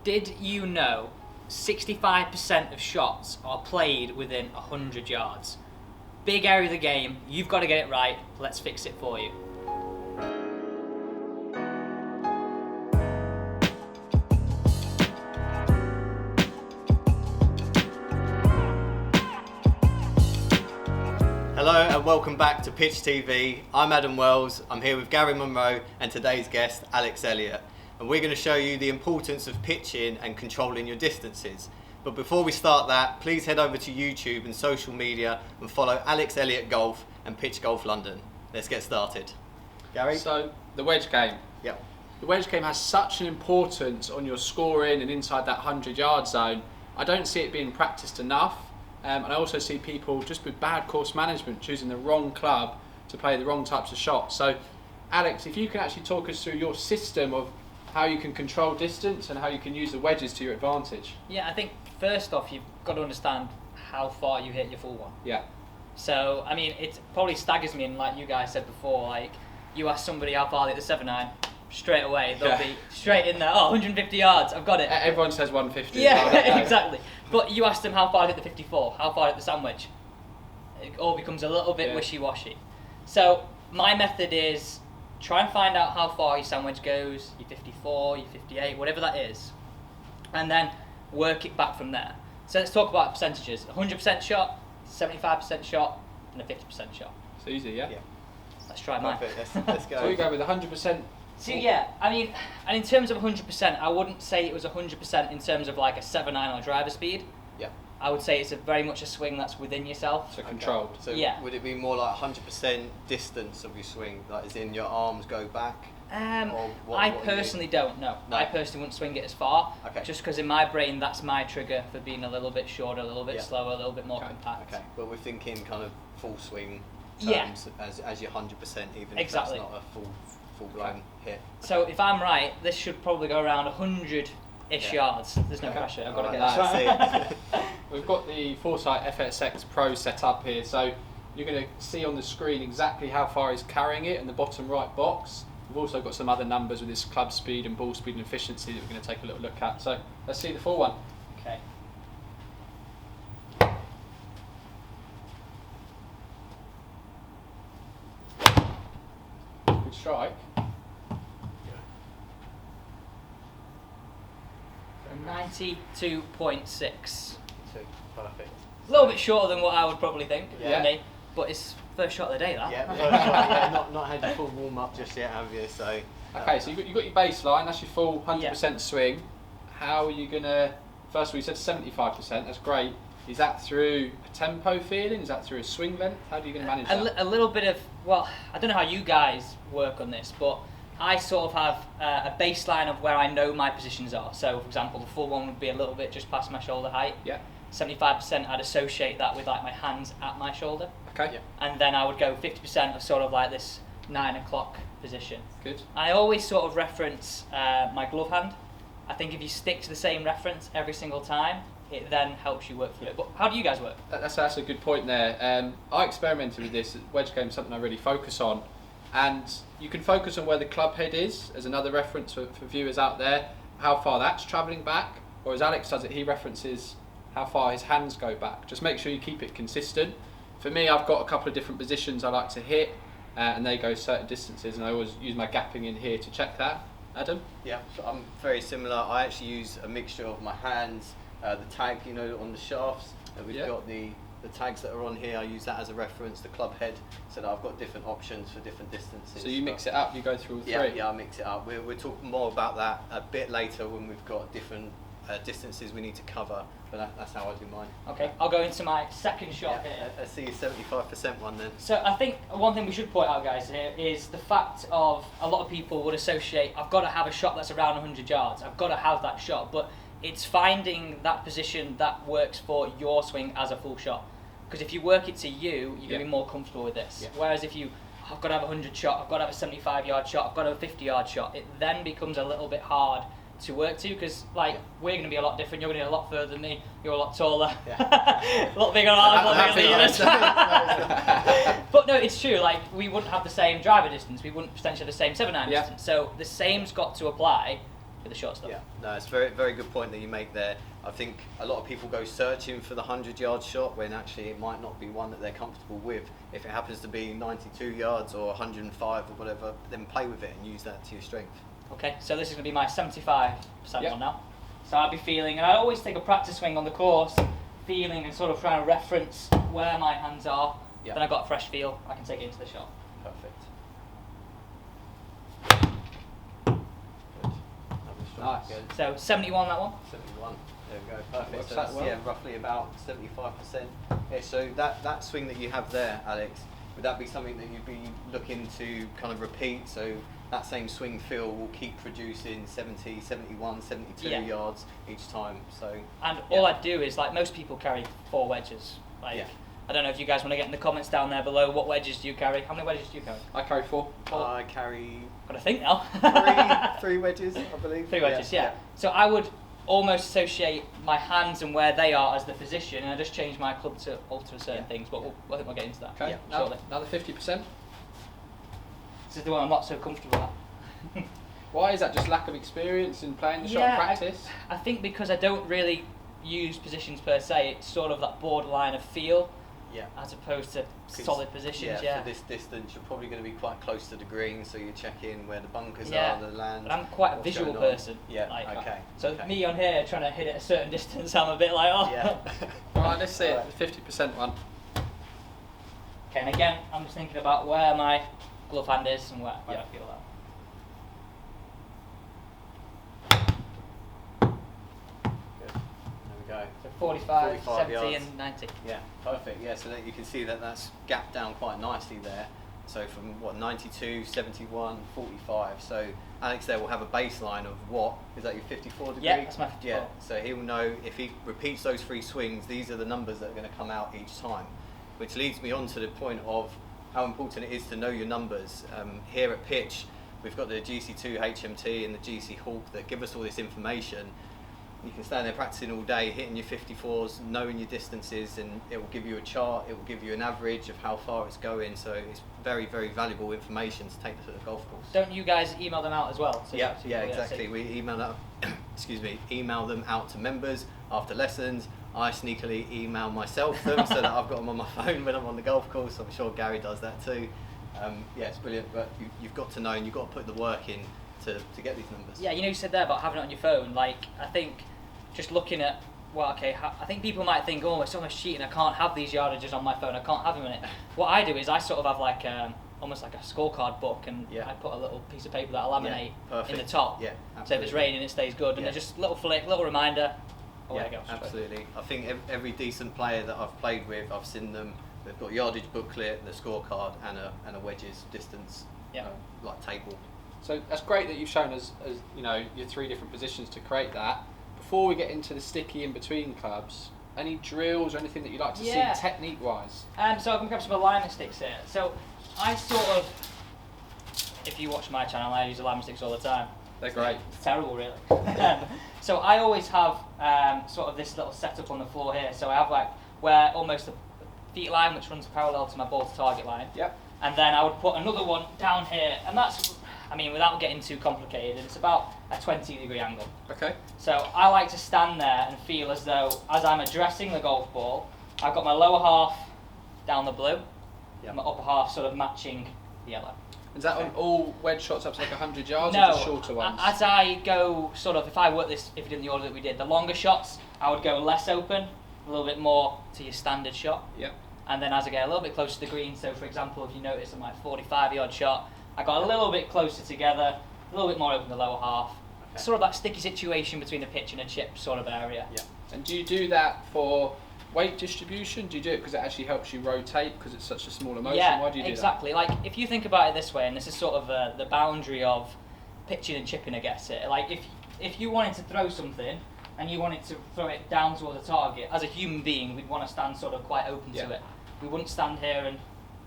Did you know 65% of shots are played within 100 yards? Big area of the game, you've got to get it right, let's fix it for you. Hello and welcome back to Pitch TV. I'm Adam Wells, I'm here with Gary Monroe and today's guest Alex Elliott, and we're going to show you the importance of pitching and controlling your distances. But before we start that, please head over to YouTube and social media and follow Alex Elliott Golf and Pitch Golf London. Let's get started. Gary? So, the wedge game. Yep. The wedge game has such an importance on your scoring and inside that 100-yard zone. I don't see it being practiced enough. And I also see people just with bad course management choosing the wrong club to play the wrong types of shots. So, Alex, if you can actually talk us through your system of how you can control distance and how you can use the wedges to your advantage. Yeah, I think first off you've got to understand how far you hit your full one. Yeah. So, I mean, it probably staggers me, and like you guys said before, like, you ask somebody how far they hit the 7-9, straight away, they'll be straight in there, 150 yards, I've got it. Everyone says 150. Yeah, exactly. But you ask them how far hit the 54, how far hit the sandwich, it all becomes a little bit wishy-washy. So, my method is try and find out how far your sandwich goes, your 54, your 58, whatever that is, and then work it back from there. So let's talk about percentages. 100% shot, 75% shot, and a 50% shot. It's easy, yeah? Yeah. Let's try mine. Let's go. So we go with 100%. So yeah, I mean, and in terms of 100%, I wouldn't say it was 100% in terms of like a 7-9 or driver speed. Yeah. I would say it's very much a swing that's within yourself. So controlled. So yeah. Would it be more like 100% distance of your swing, like as in your arms go back? I personally don't know. No. I personally wouldn't swing it as far, just because in my brain that's my trigger for being a little bit shorter, a little bit slower, a little bit more compact. Okay, but we're thinking kind of full swing terms as your 100%, even if that's not a full-blown hit. So if I'm right, this should probably go around 100-ish yards. There's no pressure, I've got to get that right. We've got the Foresight FSX Pro set up here, so you're going to see on the screen exactly how far he's carrying it in the bottom right box. We've also got some other numbers with his club speed and ball speed and efficiency that we're going to take a little look at. So let's see the full one. Okay. Good strike. 92.6. Perfect. A little bit shorter than what I would probably think for me, but it's first shot of the day, that. Yeah, first shot, not had your full warm up just yet, have you? So. Okay, so you've got your baseline. That's your full 100% swing. How are you gonna? First of all, you said 75%. That's great. Is that through a tempo feeling? Is that through a swing length? How are you going to manage that? A little bit of, well, I don't know how you guys work on this, but I sort of have a baseline of where I know my positions are. So, for example, the full one would be a little bit just past my shoulder height. Yeah. 75%, I'd associate that with like my hands at my shoulder. Okay. Yeah. And then I would go 50% of sort of like this 9 o'clock position. Good. I always sort of reference my glove hand. I think if you stick to the same reference every single time, it then helps you work through it. But how do you guys work? That's a good point there. I experimented with this. Wedge game is something I really focus on. And you can focus on where the club head is as another reference for viewers out there, how far that's travelling back. Or as Alex does it, he references how far his hands go back. Just make sure you keep it consistent. For me, I've got a couple of different positions I like to hit, and they go certain distances, and I always use my gapping in here to check that. Adam? Yeah, so I'm very similar. I actually use a mixture of my hands, the tag, on the shafts. We've got the tags that are on here. I use that as a reference, the club head, so that I've got different options for different distances. So you mix it up, you go through all three? Yeah, I mix it up. We're talking more about that a bit later when we've got different distances we need to cover, but that's how I do mine. Okay, I'll go into my second shot here. I see your 75% one then. So I think one thing we should point out, guys, here is the fact of a lot of people would associate, I've got to have a shot that's around 100 yards, I've got to have that shot, but it's finding that position that works for your swing as a full shot. Because if you work it to you, you're going to be more comfortable with this. Whereas if I've got to have a 100 shot, I've got to have a 75 yard shot, I've got to have a 50 yard shot, it then becomes a little bit hard to work to, because we're going to be a lot different. You're going to be a lot further than me. You're a lot taller, a lot bigger arms, a lot bigger than you. But no, it's true. Like, we wouldn't have the same driver distance. We wouldn't potentially have the same 7-9 distance. So the same's got to apply with the short stuff. Yeah, no, it's a very, very good point that you make there. I think a lot of people go searching for the 100-yard shot when actually it might not be one that they're comfortable with. If it happens to be 92 yards or 105 or whatever, then play with it and use that to your strength. Okay, so this is going to be my 75% one now. So I'll be feeling, and I always take a practice swing on the course, feeling and sort of trying to reference where my hands are. Yep. Then I've got a fresh feel, I can take it into the shot. Perfect. Nice. Good. So 71 that one. 71. There we go. Perfect. Works So out that's, well. yeah, roughly about 75%. Yeah, so that swing that you have there, Alex, would that be something that you'd be looking to kind of repeat? So that same swing feel will keep producing 70, 71, 72 Yeah. yards each time. So And yeah. all I'd do is, like, most people carry 4 wedges. Like, Yeah. I don't know if you guys want to get in the comments down there below, what wedges do you carry? How many wedges do you carry? I carry 4. I carry Got to think now. three wedges, I believe. 3 wedges, yeah. So I would almost associate my hands and where they are as the position, and I just change my club to alter certain things. But I think we'll get into that. Okay, Yeah, now, shortly. another 50%. This is the one I'm not so comfortable at. Why is that? Just lack of experience in playing the shot in practice? I think because I don't really use positions per se, it's sort of that borderline of feel Yeah. as opposed to 'Cause, solid positions. For this distance, you're probably going to be quite close to the green, so you check in where the bunkers Yeah. are, the land. But I'm quite a what's visual going on. person. Yeah. Like, Okay. So okay. me on here trying to hit it a certain distance, I'm a bit like, oh. Yeah. Alright, let's see it. Alright. The 50% one. Okay, and again, I'm just thinking about where my glove hand is and where Yeah. I feel that. Good. There we go. So 45, 45 70 yards. and 90. Yeah, perfect. Yeah, so that you can see that that's gapped down quite nicely there. So from what, 92, 71, 45. So Alex there will have a baseline of what? Is that your 54 degree? Yeah, that's my 54. Yeah, so he'll know if he repeats those 3 swings, these are the numbers that are going to come out each time. Which leads me on to the point of how important it is to know your numbers. Here at Pitch, we've got the GC2 HMT and the GC Hawk that give us all this information. You can stand there practicing all day, hitting your 54s, knowing your distances, and it will give you a chart, it will give you an average of how far it's going, so it's very, very valuable information to take to the golf course. Don't you guys email them out as well? So Yeah, so yeah, people get exactly. to- We email that, email them out to members after lessons. I sneakily email myself them so that I've got them on my phone when I'm on the golf course. I'm sure Gary does that too. Yeah, it's brilliant, but you've got to know and you've got to put the work in to get these numbers. Yeah, you know, you said there about having it on your phone. Like, I think just looking at, well, okay, I think people might think, oh, it's almost cheating. I can't have these yardages on my phone. I can't have them in it. What I do is I sort of have like almost like a scorecard book, and Yeah. I put a little piece of paper that I laminate in the perfect. top. Yeah, So if it's absolutely. raining, it stays good, and Yeah. they're just little flick, little reminder. Away I Yeah, go. absolutely. I think every decent player that I've played with, I've seen them. They've got yardage booklet, the scorecard, and a wedges distance, Yeah. like table. So that's great that you've shown us, as you know, your 3 different positions to create that. Before we get into the sticky in between clubs, any drills or anything that you'd like to Yeah. see technique wise? So I can grab some alignment sticks here. So I sort of, if you watch my channel, I use alignment sticks all the time. They're great. It's terrible, really. So I always have sort of this little setup on the floor here. So I have like where almost the feet line, which runs parallel to my ball to target line. Yep. And then I would put another one down here, and that's, I mean, without getting too complicated, it's about a 20-degree angle. Okay. So I like to stand there and feel as though, as I'm addressing the golf ball, I've got my lower half down the blue, and my upper half sort of matching the yellow. Is that on all wedge shots up to like 100 yards or No, just shorter ones? as I go sort of, if I work this, if you did in the order that we did, the longer shots, I would go less open, a little bit more to your standard shot. Yep. And then as I get a little bit closer to the green, so for example, if you notice on my 45-yard shot, I got a little bit closer together, a little bit more open the lower half. Okay. Sort of that sticky situation between the pitch and a chip sort of area. Yeah. And do you do that for weight distribution? Do you do it because it actually helps you rotate because it's such a smaller motion? Yeah, Why do you do exactly. Like, if you think about it this way, and this is sort of the boundary of pitching and chipping, I guess. Like, if you wanted to throw something and you wanted to throw it down toward the target, as a human being, we'd want to stand sort of quite open Yeah. to it. We wouldn't stand here and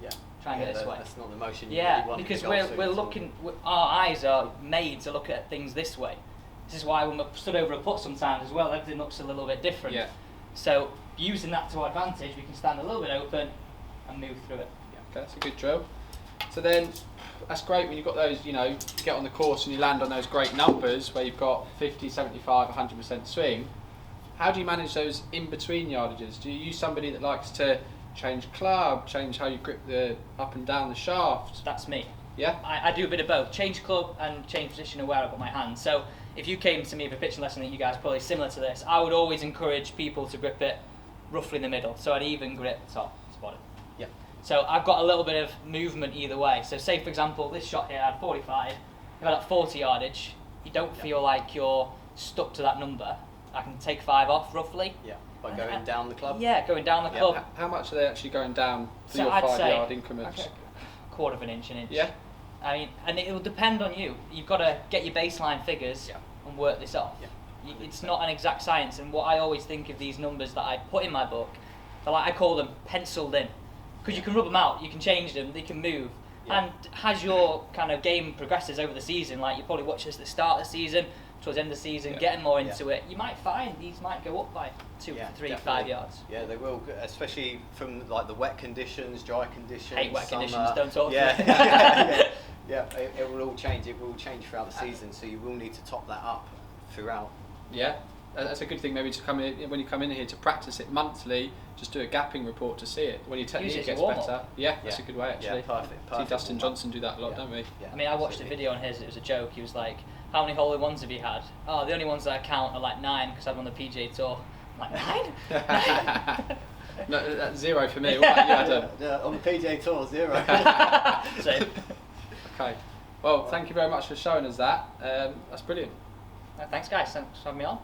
Yeah. try and get this way. That's not the motion you Yeah, really want. in because your golf we're swing at all. looking, our eyes are made to look at things this way. This is why when we're stood over a putt sometimes as well, everything looks a little bit different. Yeah. So using that to our advantage, we can stand a little bit open and move through it. Okay, that's a good drill. So then, that's great when you've got those, you get on the course and you land on those great numbers where you've got 50, 75, 100% swing. How do you manage those in-between yardages? Do you use somebody that likes to change club, change how you grip the up and down the shaft? That's me. Yeah? I do a bit of both. Change club and change position of where I've got my hand. So if you came to me for a pitching lesson, that you guys are probably similar to this, I would always encourage people to grip it roughly in the middle. So an even grip top to bottom. Yeah. So I've got a little bit of movement either way. So say for example, this shot here I had 45. If I had 40 yardage, you don't feel like you're stuck to that number. I can take 5 off roughly. Yeah. By going down the club? Yeah, going down the club. How much are they actually going down for So your I'd 5 say yard increments? a quarter of an inch, an inch. Yeah. I mean, and it will depend on you. You've got to get your baseline figures and work this off. Yeah. It's not an exact science, and what I always think of these numbers that I put in my book, I call them penciled in, because you can rub them out, you can change them, they can move. Yeah. And as your kind of game progresses over the season, like you probably watch this at the start of the season, towards the end of the season, getting more into it, you might find these might go up by 2, 3, 5 yards. Yeah, they will, especially from like the wet conditions, dry conditions. Hate wet summer. conditions, don't talk to me. Yeah, it will all change. It will change throughout the season, so you will need to top that up throughout. Yeah, that's a good thing maybe to come in, when you come in here to practice it monthly, just do a gapping report to see it. When your technique gets better. Yeah, that's a good way actually. Yeah, perfect. See Dustin Johnson do that a lot, don't we? Yeah, I mean, I watched a video on his, it was a joke, he was like, how many hole-in-ones have you had? Oh, the only ones that I count are like 9 because I'm on the PGA Tour. I'm like, 9? No, that's 0 for me. What about you, Adam? Yeah, on the PGA Tour, 0. So, okay. Well, thank you very much for showing us that. That's brilliant. thanks guys, thanks for having me on.